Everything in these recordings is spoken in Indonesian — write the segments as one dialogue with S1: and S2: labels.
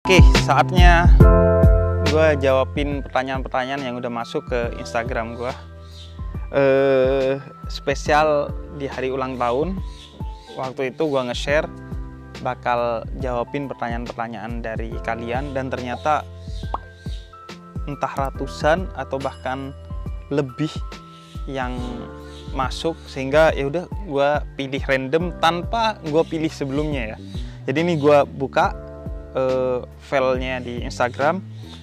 S1: Oke, saatnya gue jawabin pertanyaan-pertanyaan yang udah masuk ke Instagram gue. Spesial di hari ulang tahun, waktu itu gue nge-share bakal jawabin pertanyaan-pertanyaan dari kalian, dan ternyata entah ratusan atau bahkan lebih yang masuk, sehingga ya udah gue pilih random tanpa gue pilih sebelumnya ya. Jadi ini gue buka filenya di Instagram,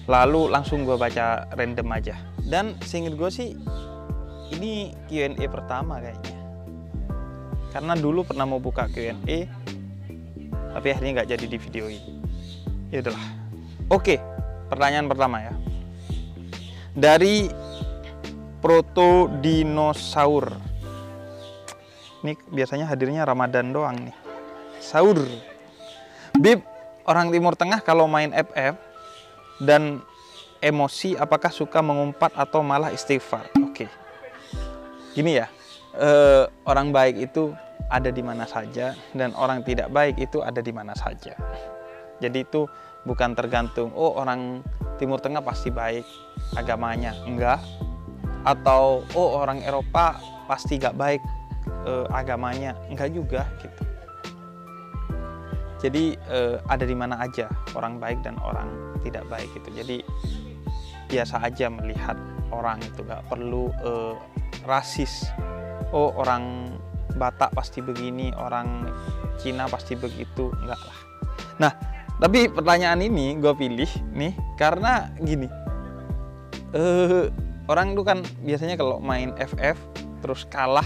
S1: lalu langsung gue baca random aja. Dan seinget gue sih ini Q&A pertama kayaknya, karena dulu pernah mau buka Q&A tapi akhirnya nggak jadi di video ini. Ya udahlah. Oke, pertanyaan pertama ya, dari Proto Dinosaur. Ini biasanya hadirnya Ramadan doang nih. Saur, Bib, orang Timur Tengah kalau main FF dan emosi apakah suka mengumpat atau malah istighfar? Oke. Gini ya, orang baik itu ada di mana saja dan orang tidak baik itu ada di mana saja. Jadi itu bukan tergantung, oh orang Timur Tengah pasti baik agamanya, enggak. Atau oh orang Eropa pasti gak baik agamanya, enggak juga gitu. Jadi ada di mana aja orang baik dan orang tidak baik gitu. Jadi biasa aja melihat orang itu, gak perlu rasis. Oh orang Batak pasti begini, orang Cina pasti begitu, enggak lah. Nah, tapi pertanyaan ini gue pilih nih karena gini, orang tuh kan biasanya kalau main FF terus kalah,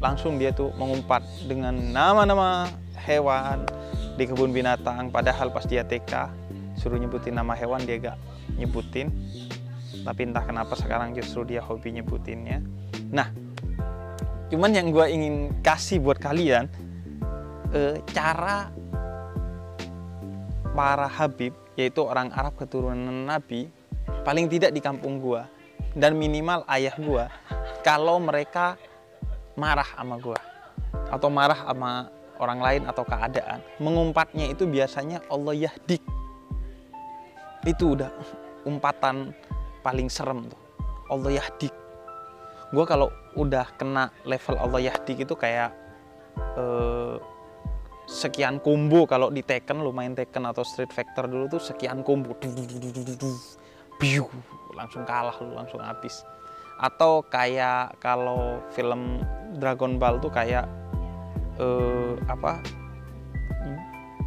S1: langsung dia tuh mengumpat dengan nama-nama hewan di kebun binatang, padahal pas dia TK suruh nyebutin nama hewan dia gak nyebutin, tapi entah kenapa sekarang justru dia hobi nyebutinnya. Nah, cuman yang gue ingin kasih buat kalian cara para Habib, yaitu orang Arab keturunan Nabi, paling tidak di kampung gue dan minimal ayah gue, kalau mereka marah sama gue atau marah sama orang lain atau keadaan, mengumpatnya itu biasanya Allah yahdik. Itu udah umpatan paling serem tuh, Allah yahdik. Gue kalau udah kena level Allah yahdik itu kayak sekian combo. Kalau di Tekken, lu main Tekken atau Street Fighter dulu tuh sekian combo, biu, langsung kalah lu, langsung habis. Atau kayak kalau film Dragon Ball tuh kayak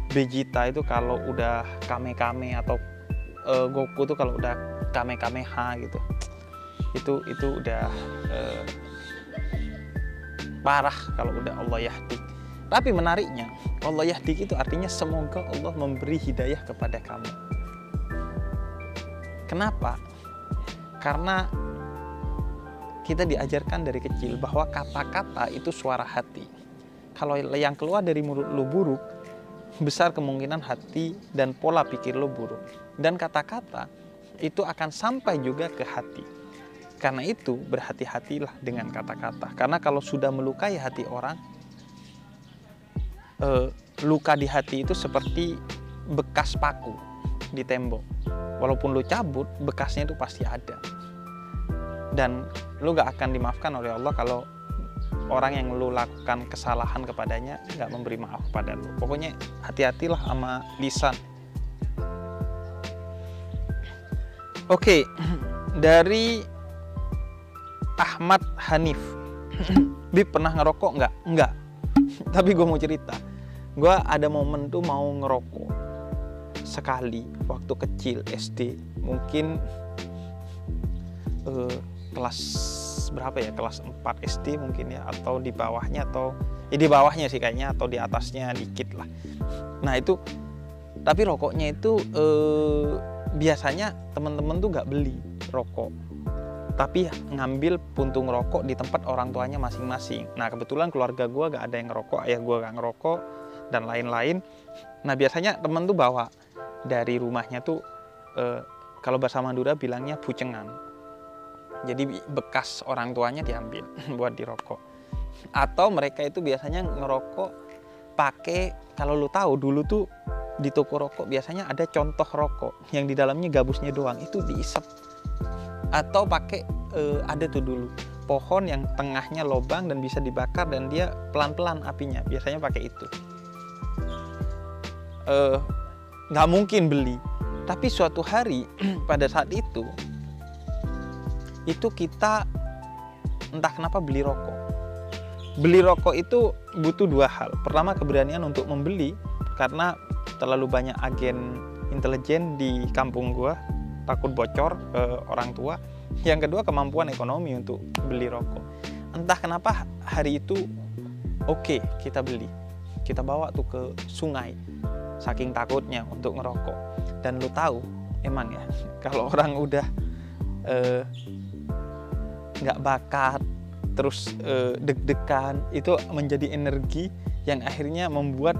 S1: Vegeta itu kalau udah Kame-Kame, atau Goku tuh kalau udah Kame-Kameha gitu. Itu udah parah kalau udah Allah yahdik. Tapi menariknya, Allah yahdik itu artinya semoga Allah memberi hidayah kepada kamu. Kenapa? Karena kita diajarkan dari kecil bahwa kata-kata itu suara hati. Kalau yang keluar dari mulut lu buruk, besar kemungkinan hati dan pola pikir lu buruk. Dan kata-kata itu akan sampai juga ke hati. Karena itu berhati-hatilah dengan kata-kata. Karena kalau sudah melukai hati orang, luka di hati itu seperti bekas paku di tembok. Walaupun lu cabut, bekasnya itu pasti ada. Dan lu gak akan dimaafkan oleh Allah kalau orang yang lu lakukan kesalahan kepadanya gak memberi maaf kepada lu. Pokoknya hati-hatilah sama lisan. Oke, dari Ahmad Hanif. Bib, pernah ngerokok nggak? Nggak. Tapi gue mau cerita. Gue ada momen tuh mau ngerokok sekali waktu kecil SD. Mungkin kelas berapa ya? Kelas 4 SD mungkin ya, atau di bawahnya, atau ya di bawahnya sih kayaknya, atau di atasnya dikit lah. Nah itu, tapi rokoknya itu biasanya temen-temen tuh nggak beli rokok, tapi ngambil puntung rokok di tempat orang tuanya masing-masing. Nah kebetulan keluarga gue gak ada yang ngerokok, ayah gue gak ngerokok, dan lain-lain. Nah biasanya temen tuh bawa dari rumahnya tuh, kalau bahasa Madura bilangnya bucengan. Jadi bekas orang tuanya diambil buat dirokok. Atau mereka itu biasanya ngerokok pakai, kalau lu tahu dulu tuh di toko rokok biasanya ada contoh rokok yang di dalamnya gabusnya doang, itu diisap. Atau pakai ada tuh dulu pohon yang tengahnya lobang dan bisa dibakar dan dia pelan-pelan apinya, biasanya pakai itu. Nggak mungkin beli, tapi suatu hari pada saat itu kita entah kenapa beli rokok. Beli rokok itu butuh dua hal. Pertama, keberanian untuk membeli karena terlalu banyak agen intelijen di kampung gua, takut bocor ke orang tua. Yang kedua, kemampuan ekonomi untuk beli rokok. Entah kenapa hari itu oke, kita beli. Kita bawa tuh ke sungai, saking takutnya untuk ngerokok. Dan lu tahu, emang ya, kalau orang udah nggak bakat, terus deg-degan, itu menjadi energi yang akhirnya membuat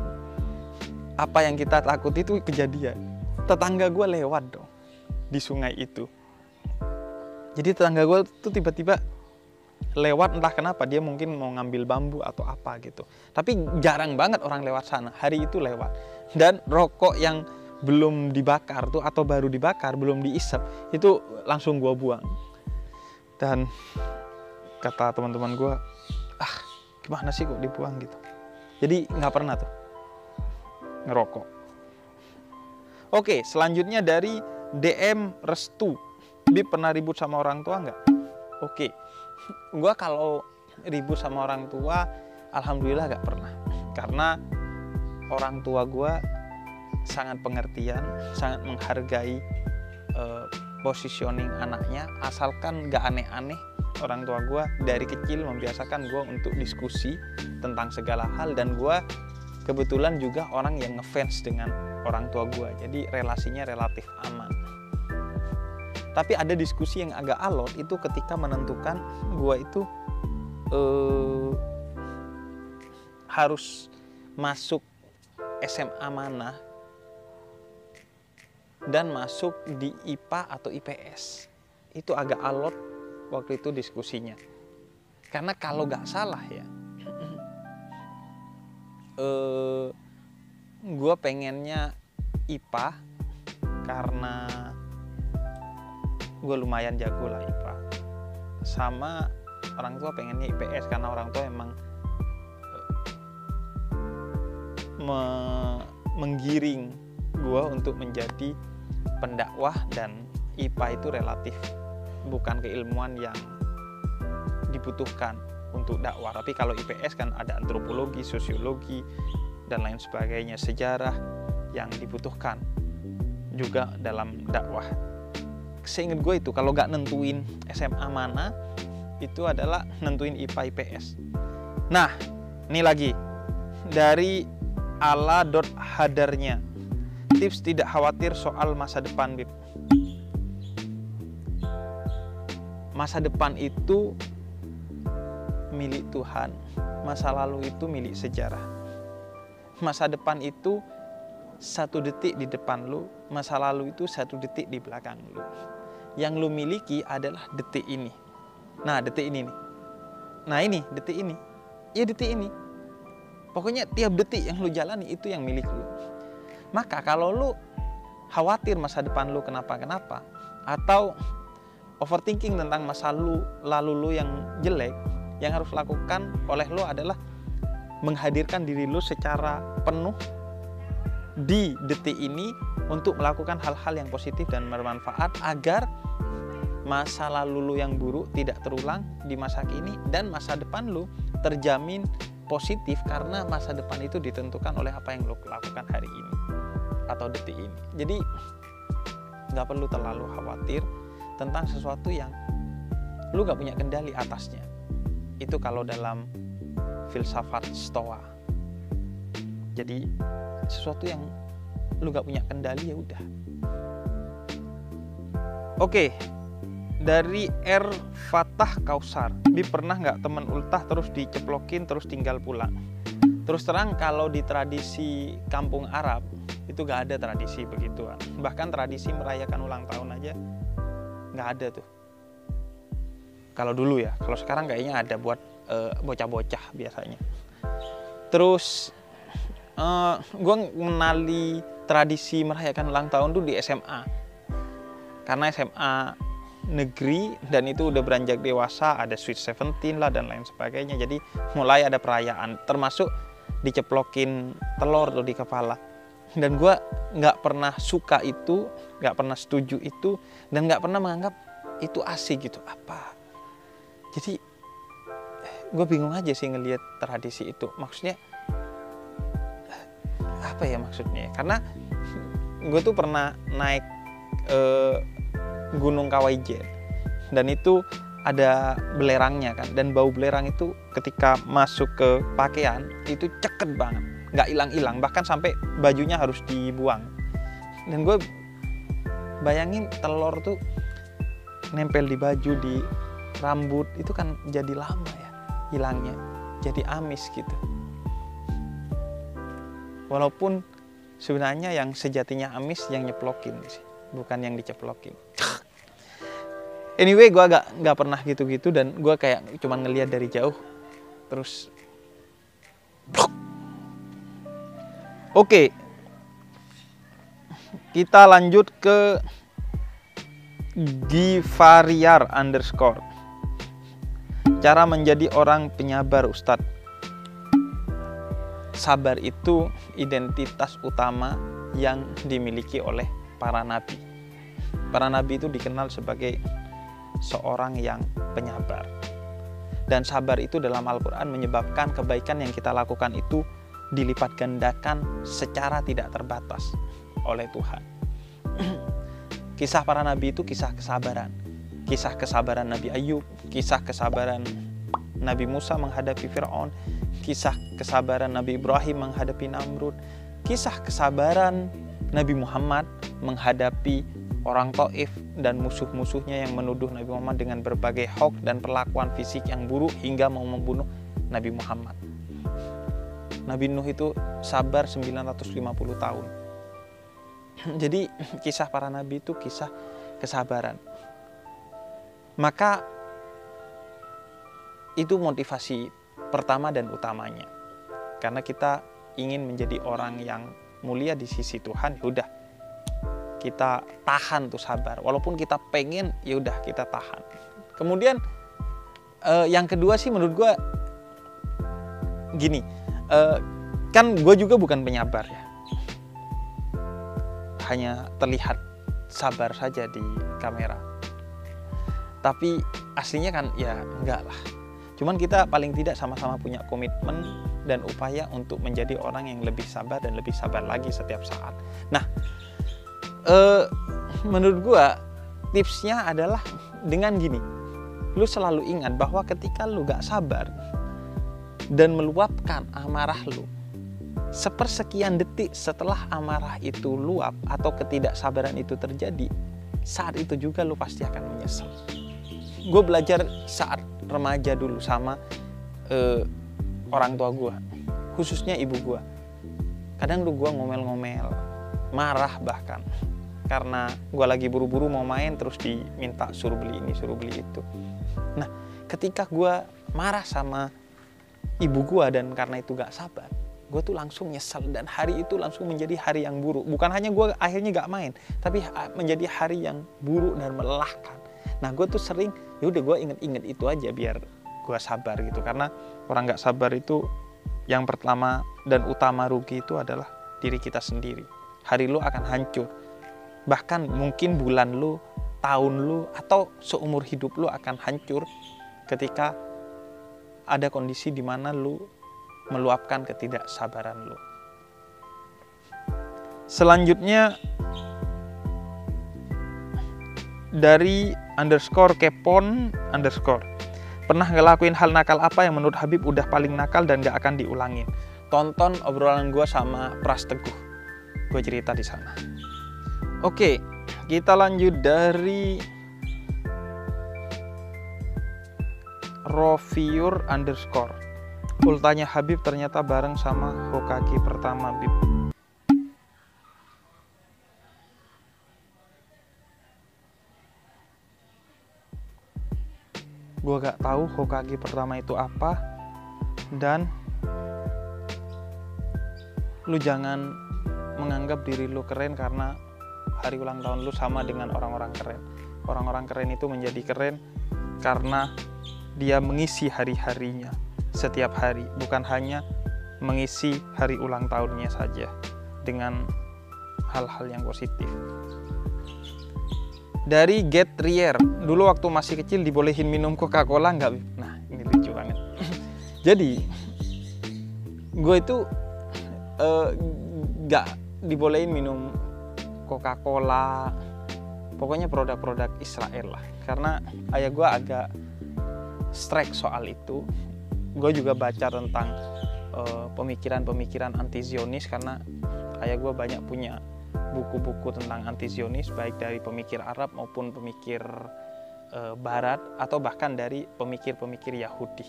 S1: apa yang kita takut itu kejadian. Tetangga gue lewat dong di sungai itu. Jadi tetangga gue tuh tiba-tiba lewat, entah kenapa dia mungkin mau ngambil bambu atau apa gitu. Tapi jarang banget orang lewat sana. Hari itu lewat. Dan rokok yang belum dibakar tuh atau baru dibakar, belum diisap, itu langsung gue buang. Dan kata teman-teman gue, gimana sih kok dibuang gitu. Jadi nggak pernah tuh ngerokok. Oke, selanjutnya dari DM Restu. Bib, pernah ribut sama orang tua nggak? Oke, gue kalau ribut sama orang tua, alhamdulillah nggak pernah. Karena orang tua gue sangat pengertian, sangat menghargai positioning anaknya, asalkan nggak aneh-aneh. Orang tua gue dari kecil membiasakan gue untuk diskusi tentang segala hal, dan gue kebetulan juga orang yang ngefans dengan orang tua gue, jadi relasinya relatif aman. Tapi ada diskusi yang agak alot itu ketika menentukan gue itu harus masuk SMA mana dan masuk di IPA atau IPS. Itu agak alot waktu itu diskusinya. Karena kalau nggak salah ya, gue pengennya IPA karena gue lumayan jago lah IPA. Sama orang tua pengennya IPS karena orang tua emang menggiring gue untuk menjadi pendakwah, dan IPA itu relatif bukan keilmuan yang dibutuhkan untuk dakwah. Tapi kalau IPS kan ada antropologi, sosiologi, dan lain sebagainya, sejarah yang dibutuhkan juga dalam dakwah. Seingat gue itu kalau nggak nentuin SMA mana, itu adalah nentuin IPA IPS. Nah, ini lagi dari ala.hadarnya. Tips tidak khawatir soal masa depan, Bib. Masa depan itu milik Tuhan, masa lalu itu milik sejarah. Masa depan itu 1 detik di depan lu, masa lalu itu 1 detik di belakang lu. Yang lu miliki adalah detik ini. Nah, detik ini nih. Nah, ini detik ini. Iya, detik ini. Pokoknya tiap detik yang lu jalani itu yang milik lu. Maka kalau lu khawatir masa depan lu kenapa-kenapa, atau overthinking tentang masa lalu lu yang jelek, yang harus lakukan oleh lu adalah menghadirkan diri lu secara penuh di detik ini untuk melakukan hal-hal yang positif dan bermanfaat agar masa lalu lu yang buruk tidak terulang di masa kini, dan masa depan lu terjamin positif karena masa depan itu ditentukan oleh apa yang lu lakukan hari ini atau detik ini. Jadi nggak perlu terlalu khawatir tentang sesuatu yang lu nggak punya kendali atasnya. Itu kalau dalam filsafat Stoa. Jadi sesuatu yang lu gak punya kendali ya udah. Oke, dari R Fatah Kausar. Bib, pernah nggak temen ultah terus diceplokin terus tinggal pulang? Terus terang kalau di tradisi kampung Arab itu gak ada tradisi begituan. Bahkan tradisi merayakan ulang tahun aja nggak ada tuh. Kalau dulu ya, kalau sekarang kayaknya ada buat bocah-bocah biasanya. Terus gue mengenali tradisi merayakan ulang tahun tuh di SMA. Karena SMA negeri dan itu udah beranjak dewasa, ada Sweet 17 lah dan lain sebagainya. Jadi mulai ada perayaan, termasuk diceplokin telur tuh di kepala. Dan gue nggak pernah suka itu, nggak pernah setuju itu, dan nggak pernah menganggap itu asik gitu. Apa? Jadi gue bingung aja sih ngelihat tradisi itu. Maksudnya apa ya maksudnya? Karena gue tuh pernah naik Gunung Kawaijen dan itu ada belerangnya kan, dan bau belerang itu ketika masuk ke pakaian itu ceket banget, nggak hilang-hilang, bahkan sampai bajunya harus dibuang. Dan gue bayangin telur tuh nempel di baju, di rambut, itu kan jadi lama ya hilangnya, jadi amis gitu. Walaupun sebenarnya yang sejatinya amis yang nyeplokin sih, bukan yang diceplokin. Anyway, gue nggak pernah gitu-gitu, dan gue kayak cuman ngelihat dari jauh terus. Oke, kita lanjut ke Givariar _ cara menjadi orang penyabar, Ustadz. Sabar itu identitas utama yang dimiliki oleh para nabi. Para nabi itu dikenal sebagai seorang yang penyabar. Dan sabar itu dalam Al-Quran menyebabkan kebaikan yang kita lakukan itu dilipat gandakan secara tidak terbatas oleh Tuhan. Kisah para nabi itu kisah kesabaran. Kisah kesabaran Nabi Ayub, kisah kesabaran Nabi Musa menghadapi Fir'aun, kisah kesabaran Nabi Ibrahim menghadapi Namrud, kisah kesabaran Nabi Muhammad menghadapi orang Taif dan musuh-musuhnya yang menuduh Nabi Muhammad dengan berbagai hoax dan perlakuan fisik yang buruk hingga mau membunuh Nabi Muhammad. Nabi Nuh itu sabar 950 tahun. Jadi kisah para nabi itu kisah kesabaran. Maka itu motivasi pertama dan utamanya. Karena kita ingin menjadi orang yang mulia di sisi Tuhan, yaudah kita tahan tuh sabar. Walaupun kita pengen, yaudah kita tahan. Kemudian yang kedua sih menurut gue gini, kan gue juga bukan penyabar ya. Hanya terlihat sabar saja di kamera. Tapi aslinya kan ya enggak lah. Cuman kita paling tidak sama-sama punya komitmen dan upaya untuk menjadi orang yang lebih sabar dan lebih sabar lagi setiap saat. Nah, menurut gua tipsnya adalah dengan gini. Lu selalu ingat bahwa ketika lu gak sabar dan meluapkan amarah lu, sepersekian detik setelah amarah itu luap atau ketidaksabaran itu terjadi, saat itu juga lu pasti akan menyesal. Gue belajar saat remaja dulu sama orang tua gue, khususnya ibu gue. Kadang gue ngomel-ngomel, marah bahkan, karena gue lagi buru-buru mau main terus diminta suruh beli ini, suruh beli itu. Nah, ketika gue marah sama ibu gue dan karena itu gak sabar, gue tuh langsung nyesel, dan hari itu langsung menjadi hari yang buruk. Bukan hanya gue akhirnya gak main, tapi menjadi hari yang buruk dan melelahkan. Nah, gue tuh sering, yaudah gue inget-inget itu aja biar gue sabar gitu. Karena orang gak sabar itu yang pertama dan utama rugi itu adalah diri kita sendiri. Hari lu akan hancur. Bahkan mungkin bulan lu, tahun lu, atau seumur hidup lu akan hancur ketika ada kondisi di mana lu meluapkan ketidaksabaran lu. Selanjutnya dari _kepon_, pernah ngelakuin hal nakal apa yang menurut Habib udah paling nakal dan gak akan diulangin? Tonton obrolan gue sama Pras Teguh, gue cerita di sana. Oke, kita lanjut dari Rofiur _ ultanya Habib ternyata bareng sama Hokage pertama, Bib. Gue gak tahu Hokage pertama itu apa, dan lu jangan menganggap diri lu keren karena hari ulang tahun lu sama dengan orang-orang keren. Orang-orang keren itu menjadi keren karena dia mengisi hari-harinya setiap hari, bukan hanya mengisi hari ulang tahunnya saja dengan hal-hal yang positif. Dari Get Rier, dulu waktu masih kecil dibolehin minum Coca-Cola nggak? Nah, ini lucu banget. Jadi gue itu nggak dibolehin minum Coca-Cola, pokoknya produk-produk Israel lah, karena ayah gue agak strike soal itu. Gue juga baca tentang pemikiran-pemikiran anti-Zionis, karena ayah gue banyak punya buku-buku tentang anti-Zionis, baik dari pemikir Arab maupun pemikir Barat, atau bahkan dari pemikir-pemikir Yahudi.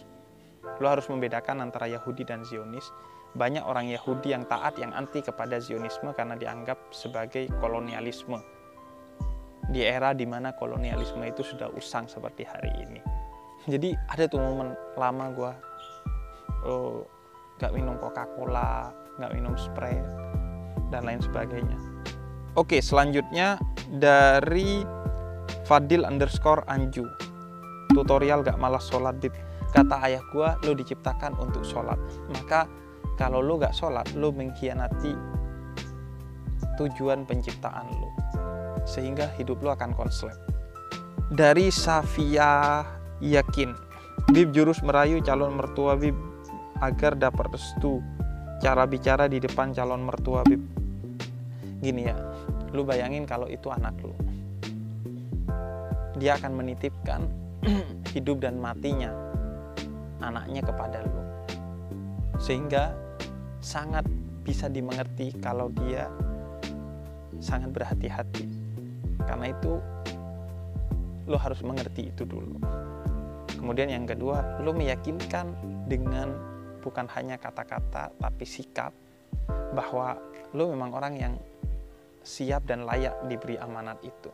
S1: Lo harus membedakan antara Yahudi dan Zionis. Banyak orang Yahudi yang taat, yang anti kepada Zionisme karena dianggap sebagai kolonialisme di era dimana kolonialisme itu sudah usang seperti hari ini. Jadi ada tuh momen lama gue gak minum Coca-Cola, gak minum Sprite, dan lain sebagainya. Oke, selanjutnya dari Fadil_Anju, tutorial gak malas sholat Bib. Kata ayah gue, lo diciptakan untuk sholat, maka kalau lo gak sholat, lo mengkhianati tujuan penciptaan lo, sehingga hidup lo akan konslet. Dari Safia Yakin, Bib, jurus merayu calon mertua Bib agar dapat restu, cara bicara di depan calon mertua Bib. Gini ya, lu bayangin kalau itu anak lu, dia akan menitipkan hidup dan matinya anaknya kepada lu, sehingga sangat bisa dimengerti kalau dia sangat berhati-hati. Karena itu lu harus mengerti itu dulu. Kemudian yang kedua, lu meyakinkan dengan bukan hanya kata-kata tapi sikap bahwa lu memang orang yang siap dan layak diberi amanat itu.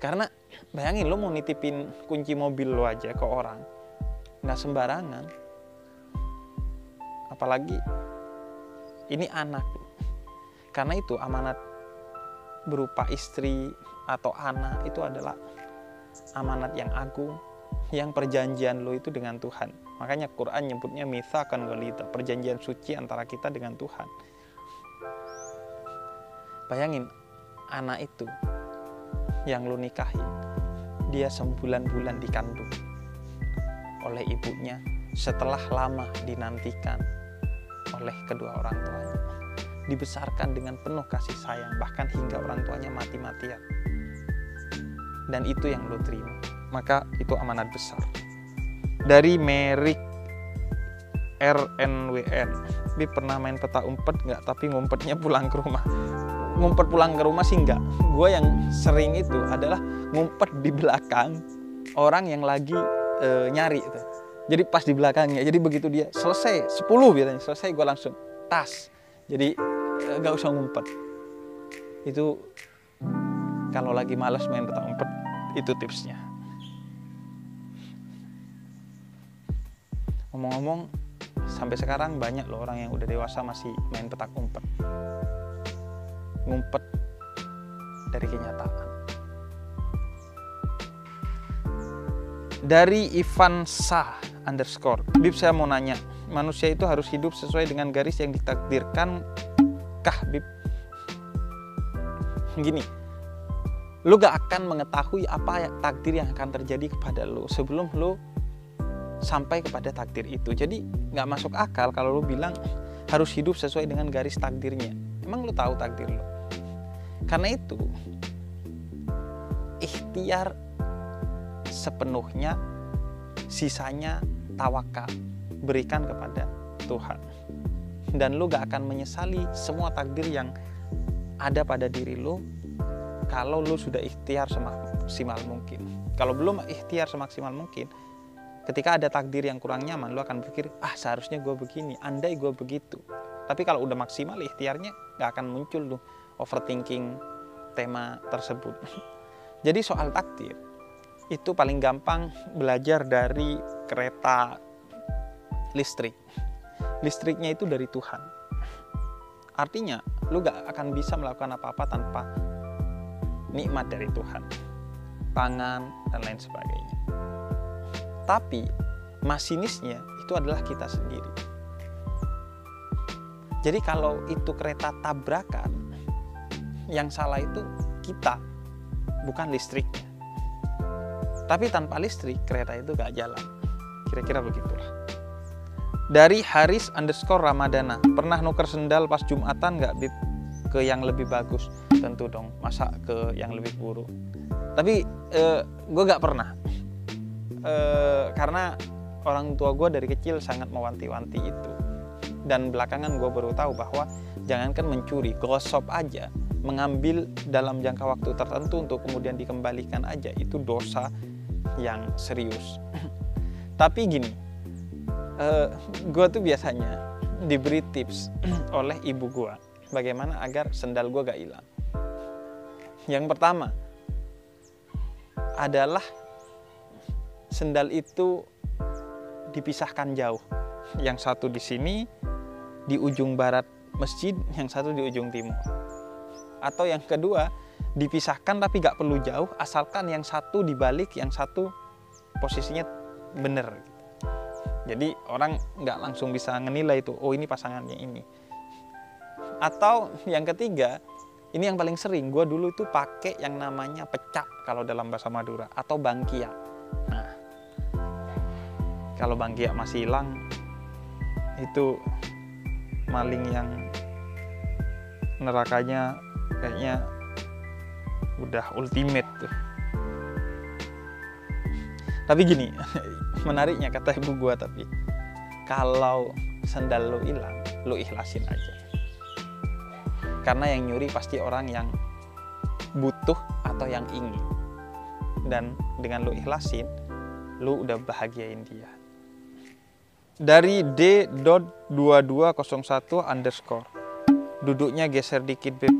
S1: Karena bayangin, lo mau nitipin kunci mobil lo aja ke orang, nggak sembarangan. Apalagi ini anak. Karena itu amanat berupa istri atau anak itu adalah amanat yang agung, yang perjanjian lo itu dengan Tuhan. Makanya Quran nyebutnya mitsaqan ghalidha, perjanjian suci antara kita dengan Tuhan. Bayangin, anak itu yang lu nikahi, dia 9 bulan dikandung oleh ibunya setelah lama dinantikan oleh kedua orang tuanya, dibesarkan dengan penuh kasih sayang, bahkan hingga orang tuanya mati-matian, dan itu yang lu terima, maka itu amanat besar. Dari Merik RNWN, Bib pernah main peta umpet nggak? Tapi ngumpetnya pulang ke rumah. Ngumpet pulang ke rumah sih enggak. Gue yang sering itu adalah ngumpet di belakang orang yang lagi nyari itu. Jadi pas di belakangnya, jadi begitu dia selesai 10 biasanya selesai, gue langsung tas. Jadi gak usah ngumpet. Itu kalau lagi malas main peta umpet, itu tipsnya. Ngomong-ngomong, sampai sekarang banyak loh orang yang udah dewasa masih main petak umpet. Ngumpet dari kenyataan. Dari Ivan Sah _, Bib, saya mau nanya, manusia itu harus hidup sesuai dengan garis yang ditakdirkan kah, Bib? Gini, lu gak akan mengetahui apa takdir yang akan terjadi kepada lu sebelum lu sampai kepada takdir itu. Jadi gak masuk akal kalau lu bilang harus hidup sesuai dengan garis takdirnya. Emang lu tahu takdir lu? Karena itu ikhtiar sepenuhnya, sisanya tawakal, berikan kepada Tuhan. Dan lu gak akan menyesali semua takdir yang ada pada diri lu kalau lu sudah ikhtiar semaksimal mungkin. Kalau belum ikhtiar semaksimal mungkin, ketika ada takdir yang kurang nyaman, lu akan berpikir, seharusnya gue begini, andai gue begitu. Tapi kalau udah maksimal ikhtiarnya, gak akan muncul tuh overthinking tema tersebut. Jadi soal takdir itu paling gampang belajar dari kereta listrik. Listriknya itu dari Tuhan. Artinya lu gak akan bisa melakukan apa-apa tanpa nikmat dari Tuhan, pangan dan lain sebagainya. Tapi masinisnya itu adalah kita sendiri. Jadi kalau itu kereta tabrakan, yang salah itu kita, bukan listriknya. Tapi tanpa listrik kereta itu gak jalan. Kira-kira begitulah. Dari Haris_Ramadana, pernah nuker sendal pas Jumatan gak Bib? Ke yang lebih bagus? Tentu dong, masa ke yang lebih buruk? Tapi gue gak pernah. Karena orang tua gue dari kecil sangat mewanti-wanti itu. Dan belakangan gue baru tahu bahwa jangankan mencuri, gosop aja, mengambil dalam jangka waktu tertentu untuk kemudian dikembalikan aja, itu dosa yang serius. Tapi gini, gue tuh biasanya diberi tips oleh ibu gue bagaimana agar sendal gue gak hilang. Yang pertama adalah sendal itu dipisahkan jauh. Yang satu di sini, di ujung barat masjid, yang satu di ujung timur. Atau yang kedua, dipisahkan tapi gak perlu jauh, asalkan yang satu dibalik, yang satu posisinya bener. Jadi orang gak langsung bisa menilai itu, oh ini pasangannya ini. Atau yang ketiga, ini yang paling sering, gue dulu itu pakai yang namanya pecak kalau dalam bahasa Madura, atau bangkia. Nah, kalau bangkia masih hilang, itu maling yang nerakanya kayaknya udah ultimate tuh. Tapi gini, menariknya kata ibu gua, tapi kalau sendal lo hilang, lo ikhlasin aja. Karena yang nyuri pasti orang yang butuh atau yang ingin. Dan dengan lo ikhlasin, lo udah bahagiain dia. Dari D.2201_, duduknya geser dikit Beb.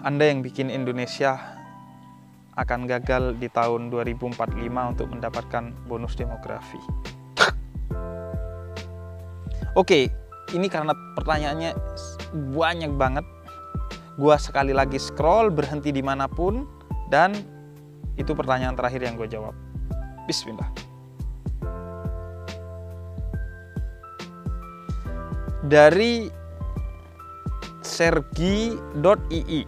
S1: Anda yang bikin Indonesia akan gagal di tahun 2045 untuk mendapatkan bonus demografi. Oke, ini karena pertanyaannya banyak banget. Gua sekali lagi scroll, berhenti dimanapun, dan itu pertanyaan terakhir yang gue jawab. Bismillah. Dari Sergi.ii,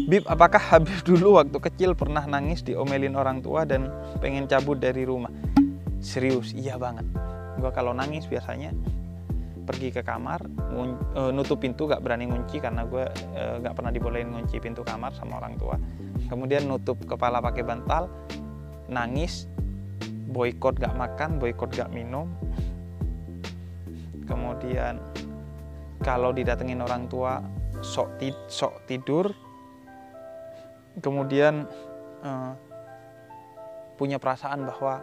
S1: Bib, apakah Habib dulu waktu kecil pernah nangis diomelin orang tua dan pengen cabut dari rumah? Serius, iya banget. Gue kalau nangis biasanya pergi ke kamar, nutup pintu, gak berani ngunci karena gue gak pernah dibolehin ngunci pintu kamar sama orang tua. Kemudian nutup kepala pakai bantal, nangis, boikot gak makan, boikot gak minum. Kemudian kalau didatengin orang tua, sok tidur. Kemudian punya perasaan bahwa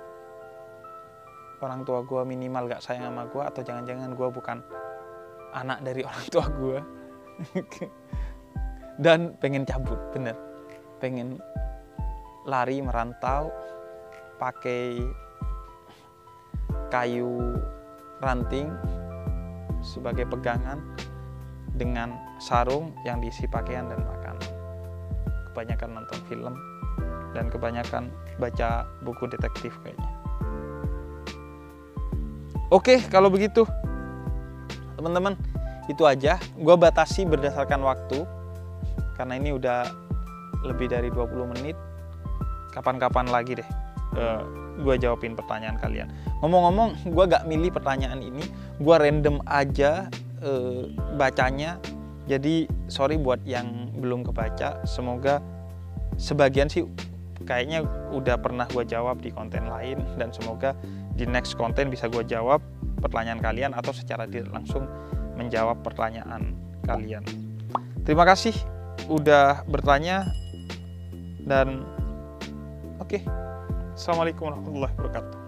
S1: orang tua gue minimal gak sayang sama gue, atau jangan-jangan gue bukan anak dari orang tua gue. Dan pengen cabut, bener. Pengen lari, merantau, pakai kayu ranting sebagai pegangan, dengan sarung yang diisi pakaian dan makanan. Kebanyakan nonton film dan kebanyakan baca buku detektif kayaknya. Oke, kalau begitu teman-teman, itu aja. Gue batasi berdasarkan waktu karena ini udah lebih dari 20 menit. Kapan-kapan lagi deh gue jawabin pertanyaan kalian. Ngomong-ngomong, gue gak milih pertanyaan ini, gue random aja bacanya. Jadi sorry buat yang belum kebaca. Semoga sebagian sih kayaknya udah pernah gue jawab di konten lain, dan semoga di next konten bisa gue jawab pertanyaan kalian atau secara tidak langsung menjawab pertanyaan kalian. Terima kasih udah bertanya, dan oke. Assalamualaikum warahmatullahi wabarakatuh.